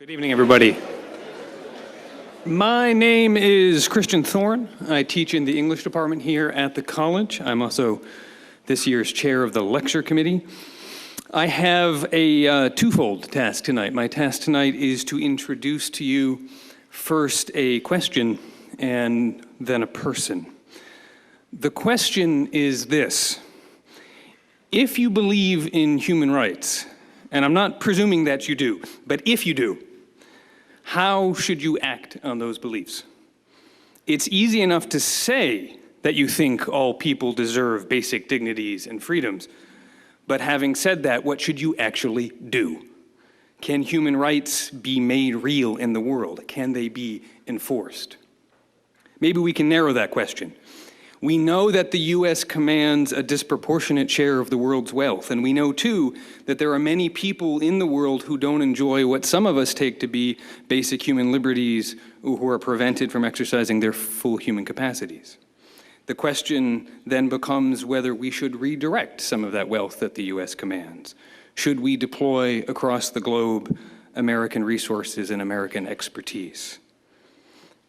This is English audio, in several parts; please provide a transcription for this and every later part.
Good evening, everybody. My name is Christian Thorne. I teach in the English department here at the college. I'm also this year's chair of the lecture committee. I have a twofold task tonight. My task tonight is to introduce to you first a question and then a person. The question is this: if you believe in human rights, and I'm not presuming that you do, but if you do, how should you act on those beliefs? It's easy enough to say that you think all people deserve basic dignities and freedoms, but having said that, what should you actually do? Can human rights be made real in the world? Can they be enforced? Maybe we can narrow that question. We know that the US commands a disproportionate share of the world's wealth, and we know too that there are many people in the world who don't enjoy what some of us take to be basic human liberties, or who are prevented from exercising their full human capacities. The question then becomes whether we should redirect some of that wealth that the US commands. Should we deploy across the globe American resources and American expertise?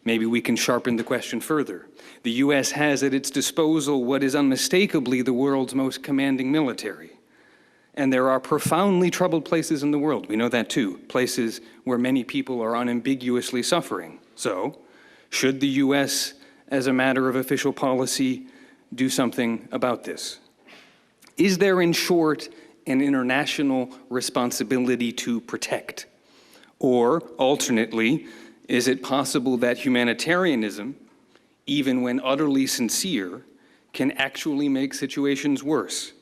Maybe we can sharpen the question further. The US has at its disposal what is unmistakably the world's most commanding military. And there are profoundly troubled places in the world, we know that too, places where many people are unambiguously suffering. So, should the US, as a matter of official policy, do something about this? Is there, in short, an international responsibility to protect? Or, alternately, is it possible that humanitarianism, even when utterly sincere, can actually make situations worse,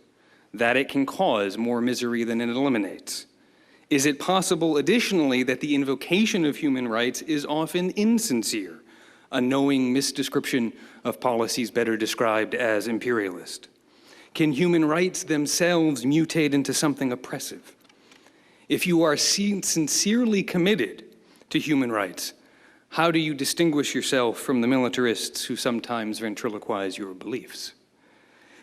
that it can cause more misery than it eliminates? Is it possible, additionally, that the invocation of human rights is often insincere, a knowing misdescription of policies better described as imperialist? Can human rights themselves mutate into something oppressive? If you are sincerely committed to human rights, how do you distinguish yourself from the militarists who sometimes ventriloquize your beliefs?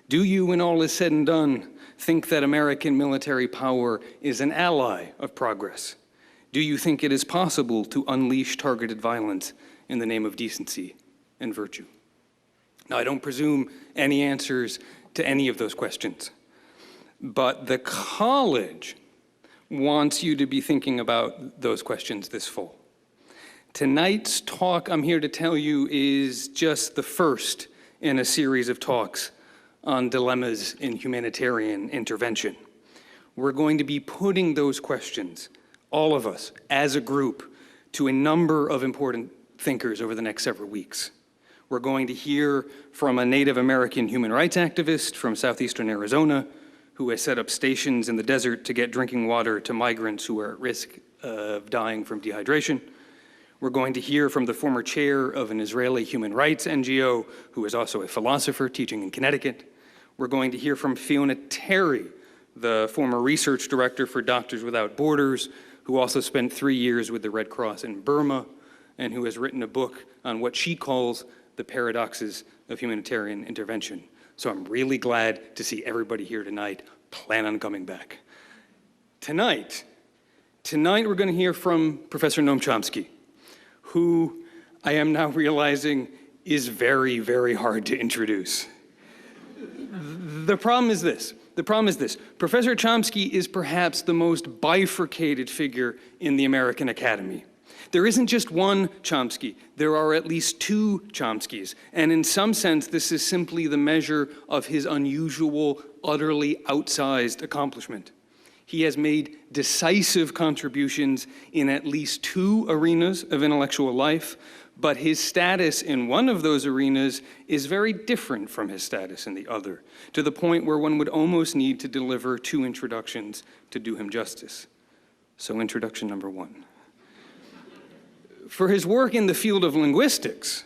Do you, when all is said and done, think that American military power is an ally of progress? Do you think it is possible to unleash targeted violence in the name of decency and virtue? Now, I don't presume any answers to any of those questions, but the college wants you to be thinking about those questions this fall. Tonight's talk, I'm here to tell you, is just the first in a series of talks on dilemmas in humanitarian intervention. We're going to be putting those questions, all of us, as a group, to a number of important thinkers over the next several weeks. We're going to hear from a Native American human rights activist from southeastern Arizona who has set up stations in the desert to get drinking water to migrants who are at risk of dying from dehydration. We're going to hear from the former chair of an Israeli human rights NGO, who is also a philosopher teaching in Connecticut. We're going to hear from Fiona Terry, the former research director for Doctors Without Borders, who also spent 3 years with the Red Cross in Burma, and who has written a book on what she calls the paradoxes of humanitarian intervention. So I'm really glad to see everybody here tonight. Plan on coming back. Tonight we're going to hear from Professor Noam Chomsky, who I am now realizing is very, very hard to introduce. The problem is this. Professor Chomsky is perhaps the most bifurcated figure in the American Academy. There isn't just one Chomsky. There are at least two Chomskys. And in some sense, this is simply the measure of his unusual, utterly outsized accomplishment. He has made decisive contributions in at least two arenas of intellectual life, but his status in one of those arenas is very different from his status in the other, to the point where one would almost need to deliver two introductions to do him justice. So introduction number one. For his work in the field of linguistics,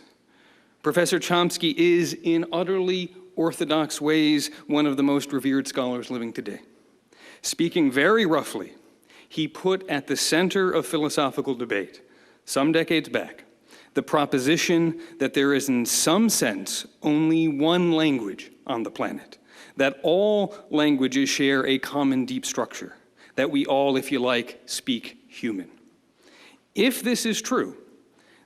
Professor Chomsky is, in utterly orthodox ways, one of the most revered scholars living today. Speaking very roughly, he put at the center of philosophical debate, some decades back, the proposition that there is in some sense only one language on the planet, that all languages share a common deep structure, that we all, if you like, speak human. If this is true,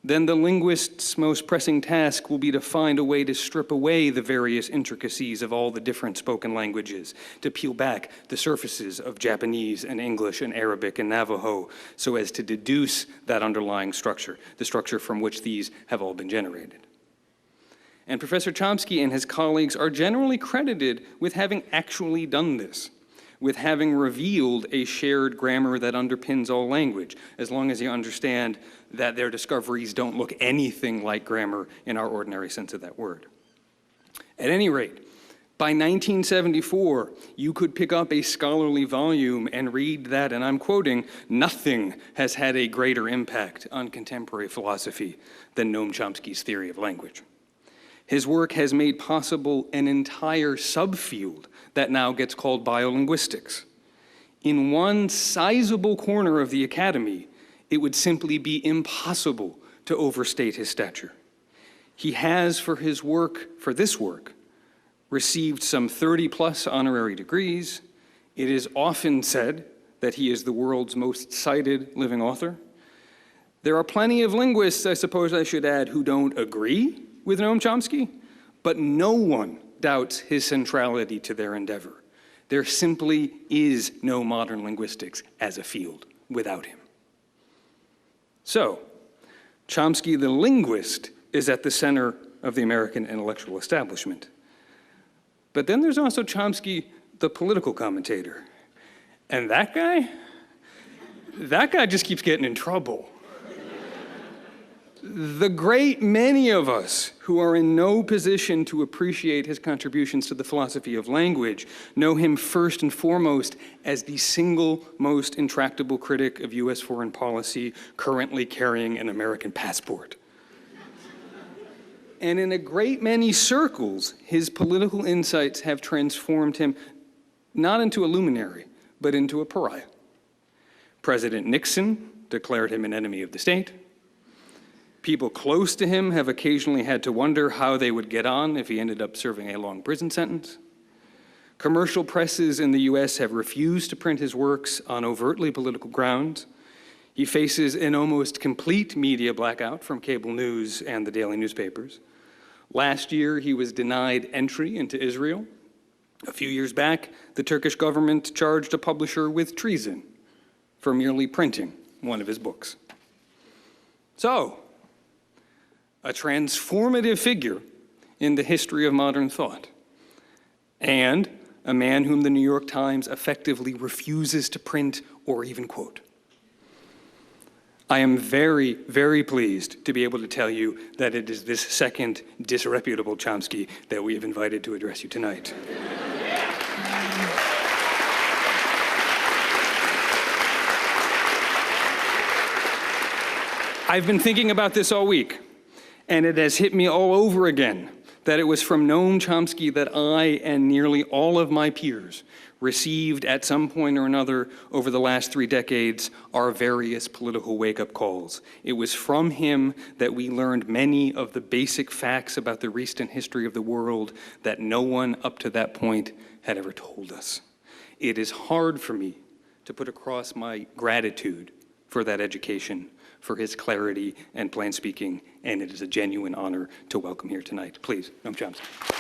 then the linguist's most pressing task will be to find a way to strip away the various intricacies of all the different spoken languages, to peel back the surfaces of Japanese and English and Arabic and Navajo so as to deduce that underlying structure, the structure from which these have all been generated. And Professor Chomsky and his colleagues are generally credited with having actually done this, with having revealed a shared grammar that underpins all language, as long as you understand that their discoveries don't look anything like grammar in our ordinary sense of that word. At any rate, by 1974, you could pick up a scholarly volume and read that, and I'm quoting, "Nothing has had a greater impact on contemporary philosophy than Noam Chomsky's theory of language. His work has made possible an entire subfield that now gets called biolinguistics. In one sizable corner of the academy, it would simply be impossible to overstate his stature. He has, for this work, received some 30-plus honorary degrees. It is often said that he is the world's most cited living author. There are plenty of linguists, I suppose I should add, who don't agree with Noam Chomsky, but no one doubts his centrality to their endeavor. There simply is no modern linguistics as a field without him. So, Chomsky the linguist is at the center of the American intellectual establishment. But then there's also Chomsky the political commentator. And that guy just keeps getting in trouble. The great many of us who are in no position to appreciate his contributions to the philosophy of language know him first and foremost as the single most intractable critic of US foreign policy currently carrying an American passport. And in a great many circles, his political insights have transformed him not into a luminary, but into a pariah. President Nixon declared him an enemy of the state. People close to him have occasionally had to wonder how they would get on if he ended up serving a long prison sentence. Commercial presses in the US have refused to print his works on overtly political grounds. He faces an almost complete media blackout from cable news and the daily newspapers. Last year, he was denied entry into Israel. A few years back, the Turkish government charged a publisher with treason for merely printing one of his books. So, a transformative figure in the history of modern thought, and a man whom the New York Times effectively refuses to print or even quote. I am very, very pleased to be able to tell you that it is this second disreputable Chomsky that we have invited to address you tonight. I've been thinking about this all week, and it has hit me all over again that it was from Noam Chomsky that I and nearly all of my peers received at some point or another over the last 3 decades our various political wake-up calls. It was from him that we learned many of the basic facts about the recent history of the world that no one up to that point had ever told us. It is hard for me to put across my gratitude for that education, for his clarity and plain speaking, and it is a genuine honor to welcome here tonight. Please, Noam Chomsky.